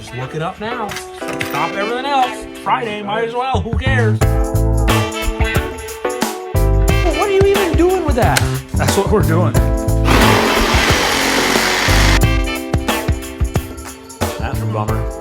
Just look it up now. Stop everything else. Friday, might as well. Who cares? Well, what are you even doing with that? That's what we're doing. That's a bummer.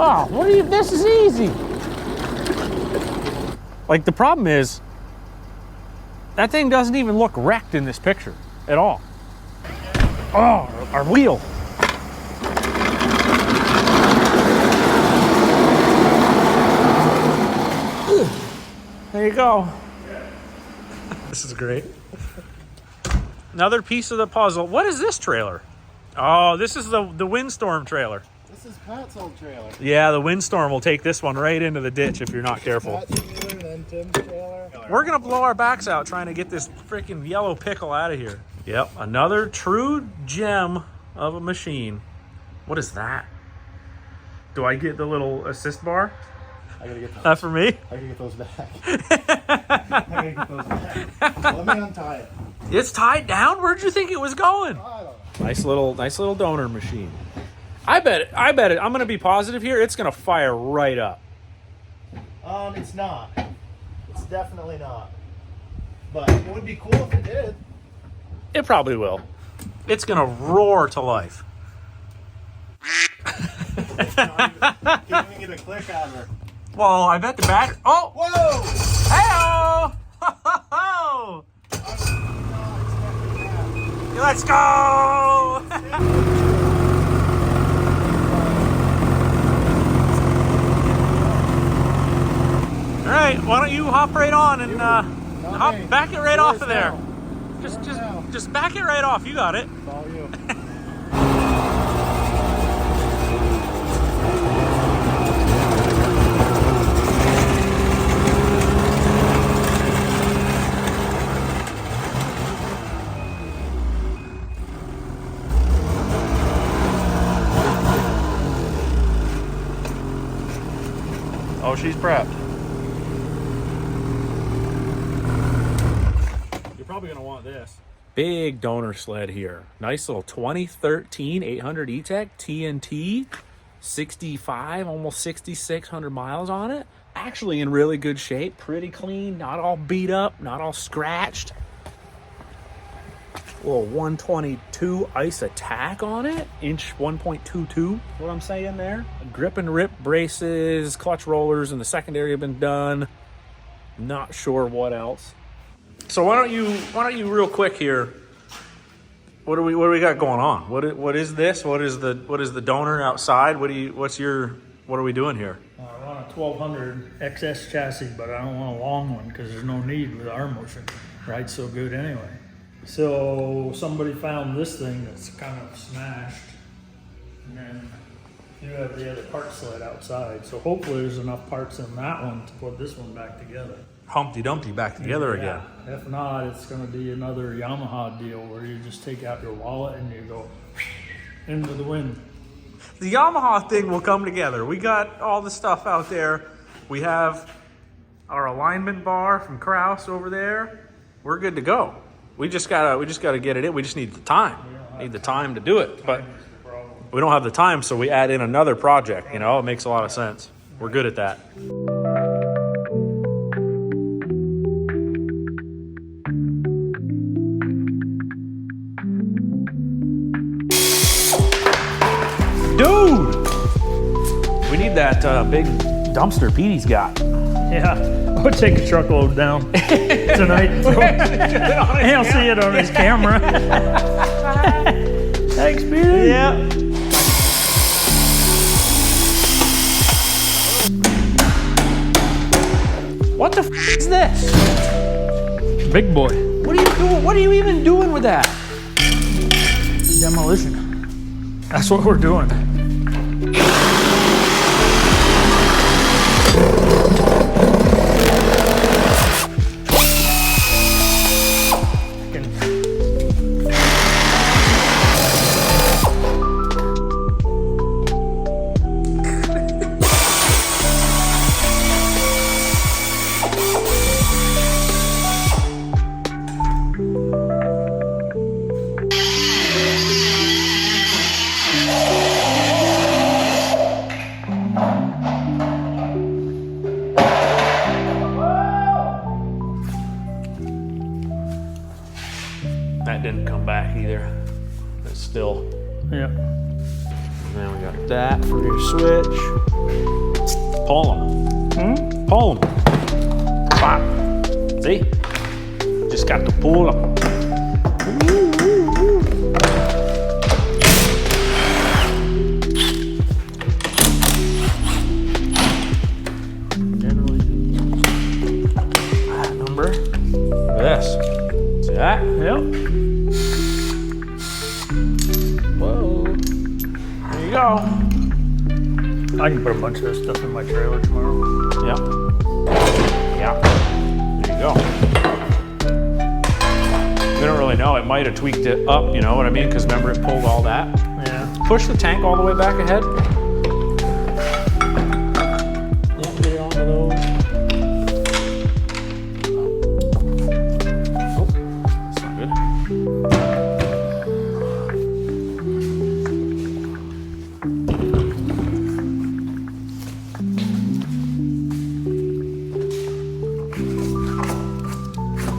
Oh, what do you, this is easy. Like, the problem is, that thing doesn't even look wrecked in this picture at all. Oh, our wheel. There you go. This is great. Another piece of the puzzle. What is this trailer? Oh, this is the windstorm trailer. This is Pat's old trailer. Yeah, the windstorm will take this one right into the ditch if you're not careful. Pat's trailer, then Tim's trailer. We're gonna blow our backs out trying to get this freaking yellow pickle out of here. Yep, another true gem of a machine. What is that? Do I get the little assist bar? I gotta get those. That for me? I gotta get those back. I gotta get those back. Let me untie it. It's tied down? Where'd you think it was going? I don't know. Nice little donor machine. I bet it. I'm gonna be positive here. It's gonna fire right up. It's not. It's definitely not. But it would be cool if it did. It probably will. It's gonna roar to life. Can't even get a click out of her. Well, I bet the back. Oh! Whoa! Hey-oh! Ho-ho-ho! Let's go! All right, why don't you hop right on and back it right off of there. Just back it right off. You got it. It's all you. Oh, she's prepped. You're probably gonna want this. Big donor sled here. Nice little 2013 800 E-Tech TNT. 65, almost 6,600 miles on it. Actually in really good shape. Pretty clean, not all beat up, not all scratched. A little 122 ice attack on it. Inch 1.22, what I'm saying there. Grip and rip braces, clutch rollers in the secondary have been done. Not sure what else. So why don't you real quick here? What do we got going on? What is this? What is the donor outside? What are we doing here? I run a 1200 XS chassis, but I don't want a long one because there's no need with our motion. Rides so good anyway. So somebody found this thing that's kind of smashed, and then you have the other part sled outside. So hopefully there's enough parts in that one to put this one back together. Humpty Dumpty back together again. If not, it's going to be another Yamaha deal where you just take out your wallet and you go into the wind. The Yamaha thing will come together. We got all the stuff out there. We have our alignment bar from Kraus over there. We're good to go. We just gotta get it in. We just need the time. Need the time to do it. But we don't have the time, so we add in another project. You know, it makes a lot of sense. We're good at that. Dude! We need that big dumpster Petey's got. Yeah. I'll take a truckload down tonight. He'll see it on his camera. Thanks, Peter. Yeah. What the f is this? Big boy. What are you doing? What are you even doing with that? Demolition. That's what we're doing. still. Yeah. And then we got that for your switch. Pull them. Pull them. Pop. See? Just got to pull them. This. See that? Yep. Whoa. There you go. I can put a bunch of this stuff in my trailer tomorrow. Yep. Yeah. There you go. We don't really know. It might have tweaked it up, you know what I mean? Because remember, it pulled all that. Yeah. Push the tank all the way back ahead. Yeah, get it onto those. Oh, that's not good.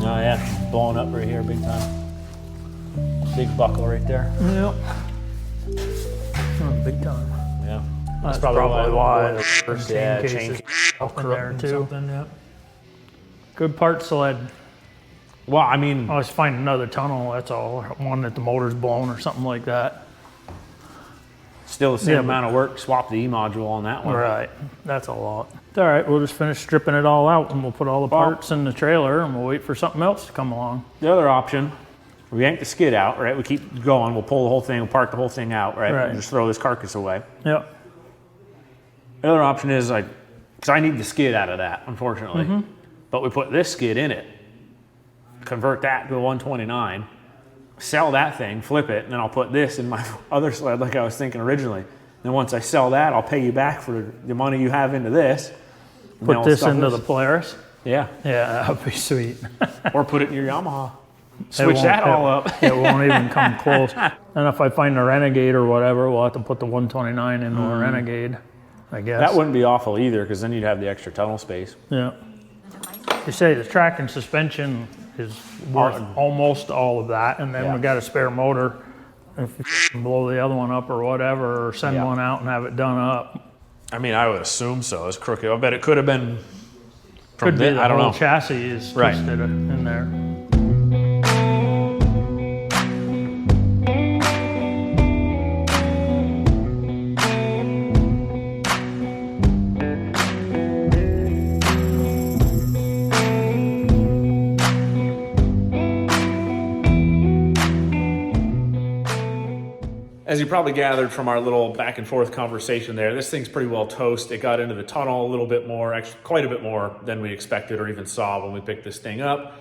Oh yeah, blowing up right here, big time. Big buckle right there. Yep. Oh, big time. Yeah. That's probably why the first chain case is up in there too. Yep. Good part sled. Well, I mean, I was finding another tunnel, that's all. One that the motor's blown or something like that. still the same Yeah, amount of work. Swap the E module on that one. Right, that's a lot. All right, we'll just finish stripping it all out and we'll put all the Well- parts in the trailer and we'll wait for something else to come along. The other option, we yank the skid out, right? We keep going. We'll pull the whole thing. We'll park the whole thing out, right? Right. And just throw this carcass away. Yep. The other option is like, because I need the skid out of that, unfortunately. But we put this skid in it, convert that to a 129, sell that thing, flip it, and then I'll put this in my other sled like I was thinking originally. Then once I sell that, I'll pay you back for the money you have into this. And then Put I'll this stuff into the Polaris. Yeah. Yeah, that'd be sweet. Or put it in your Yamaha. Switch that all up. It won't even come close. And if I find a Renegade or whatever, we'll have to put the 129 into a Renegade, I guess. That wouldn't be awful either, because then you'd have the extra tunnel space. Yeah. They say the track and suspension is worth almost all of that, and then we got a spare motor. If you can blow the other one up or whatever, or send one out and have it done up. I mean, I would assume so. It's crooked. I bet it could have been from Could be the I don't whole know. chassis is Right. twisted in there. As you probably gathered from our little back and forth conversation there, this thing's pretty well toast. It got into the tunnel a little bit more, actually quite a bit more than we expected or even saw when we picked this thing up.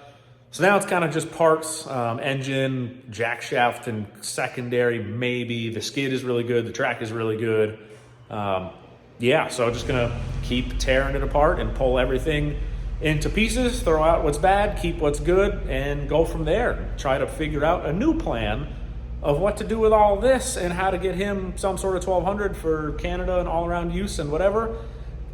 So now it's kind of just parts, engine, jack shaft, and secondary maybe. The skid is really good. The track is really good. Yeah, so I'm just gonna keep tearing it apart and pull everything into pieces, throw out what's bad, keep what's good, and go from there. Try to figure out a new plan of what to do with all this and how to get him some sort of 1200 for Canada and all around use and whatever.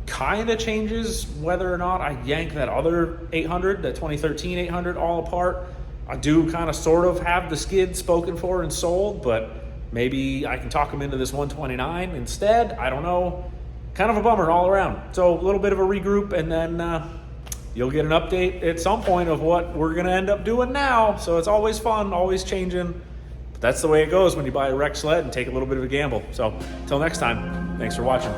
Kind of changes whether or not I yank that other 800, that 2013 800 all apart. I do kind of sort of have the skid spoken for and sold, but maybe I can talk him into this 129 instead. I don't know. Kind of a bummer all around. So a little bit of a regroup, and then you'll get an update at some point of what we're gonna end up doing now. So it's always fun, always changing. That's the way it goes when you buy a wrecked sled and take a little bit of a gamble. So until next time, thanks for watching.